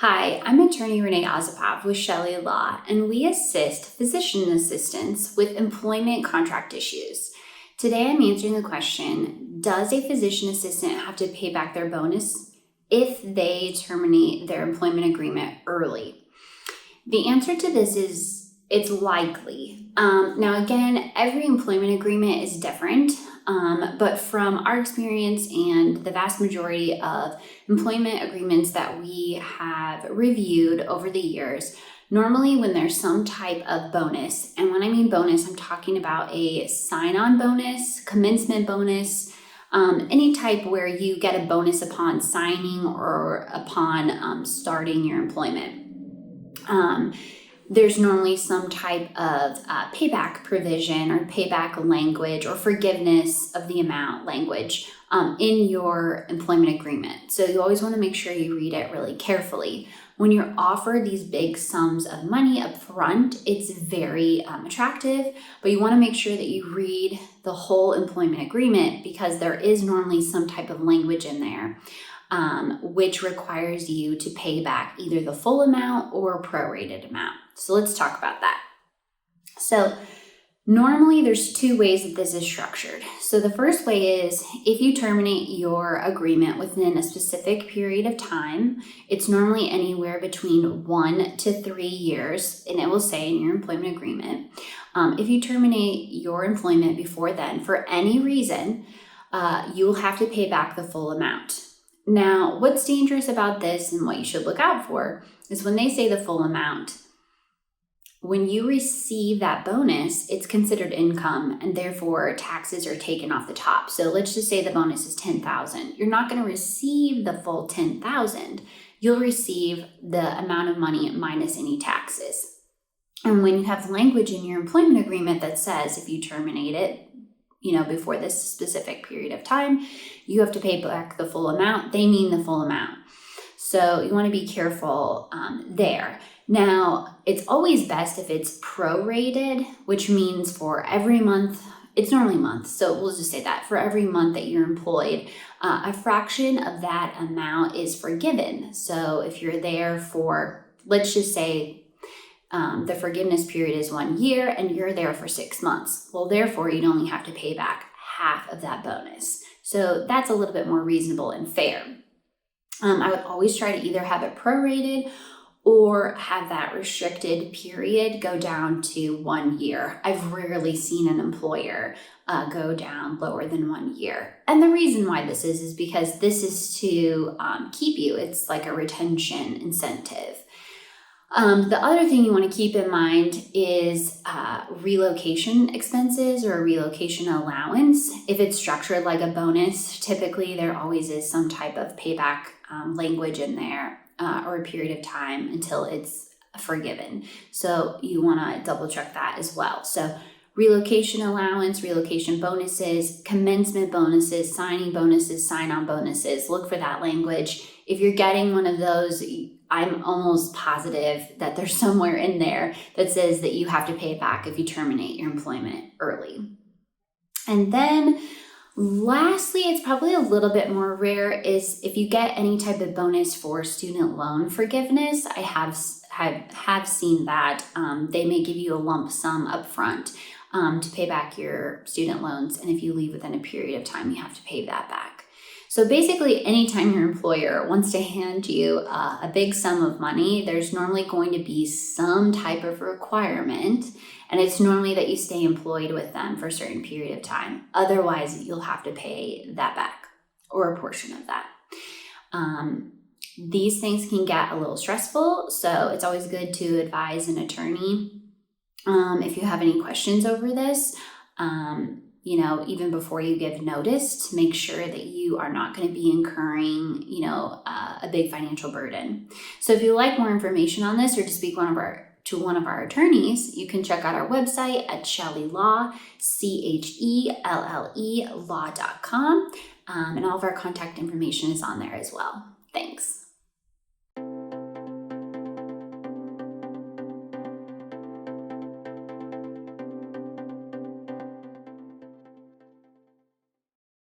Hi, I'm attorney Renee Osipov with Chelle Law, and we assist physician assistants with employment contract issues. Today I'm answering the question, does a physician assistant have to pay back their bonus if they terminate their employment agreement early? The answer to this is it's likely. Now again, every employment agreement is different, but from our experience and the vast majority of employment agreements that we have reviewed over the years, normally when there's some type of bonus, and when I mean bonus, I'm talking about a sign-on bonus, commencement bonus, any type where you get a bonus upon signing or upon starting your employment. There's normally some type of payback provision or payback language or forgiveness of the amount language in your employment agreement. So you always want to make sure you read it really carefully. When you're offered these big sums of money up front, it's very attractive, but you want to make sure that you read the whole employment agreement because there is normally some type of language in there which requires you to pay back either the full amount or a prorated amount. So let's talk about that. So normally there's two ways that this is structured. So the first way is if you terminate your agreement within a specific period of time, it's normally anywhere between 1 to 3 years, and it will say in your employment agreement. If you terminate your employment before then for any reason, you'll have to pay back the full amount. Now, what's dangerous about this and what you should look out for is when they say the full amount, when you receive that bonus, it's considered income and therefore taxes are taken off the top. So let's just say the bonus is $10,000. You're not going to receive the full $10,000. You'll receive the amount of money minus any taxes. And when you have language in your employment agreement that says if you terminate it, before this specific period of time, you have to pay back the full amount. They mean the full amount. So you want to be careful there. Now, it's always best if it's prorated, which means for every month, it's normally months. So we'll just say that for every month that you're employed, a fraction of that amount is forgiven. So if you're there for, let's just say, the forgiveness period is 1 year and you're there for 6 months. Well, therefore, you'd only have to pay back half of that bonus. So that's a little bit more reasonable and fair. I would always try to either have it prorated or have that restricted period go down to 1 year. I've rarely seen an employer go down lower than 1 year. And the reason why this is because this is to keep you. It's like a retention incentive. The other thing you want to keep in mind is relocation expenses or a relocation allowance. If it's structured like a bonus, typically there always is some type of payback language in there or a period of time until it's forgiven. So you want to double check that as well. So relocation allowance, relocation bonuses, commencement bonuses, signing bonuses, sign-on bonuses. Look for that language. If you're getting one of those, I'm almost positive that there's somewhere in there that says that you have to pay it back if you terminate your employment early. And then lastly, it's probably a little bit more rare is if you get any type of bonus for student loan forgiveness. I have seen that. They may give you a lump sum upfront to pay back your student loans. And if you leave within a period of time, you have to pay that back. So basically, anytime your employer wants to hand you a big sum of money, there's normally going to be some type of requirement, and it's normally that you stay employed with them for a certain period of time. Otherwise, you'll have to pay that back or a portion of that. These things can get a little stressful, so it's always good to advise an attorney if you have any questions over this. Even before you give notice, to make sure that you are not going to be incurring, a big financial burden. So if you'd like more information on this or to speak to one of our attorneys, you can check out our website at Chelle Law, CHELLE law.com. And all of our contact information is on there as well. Thanks.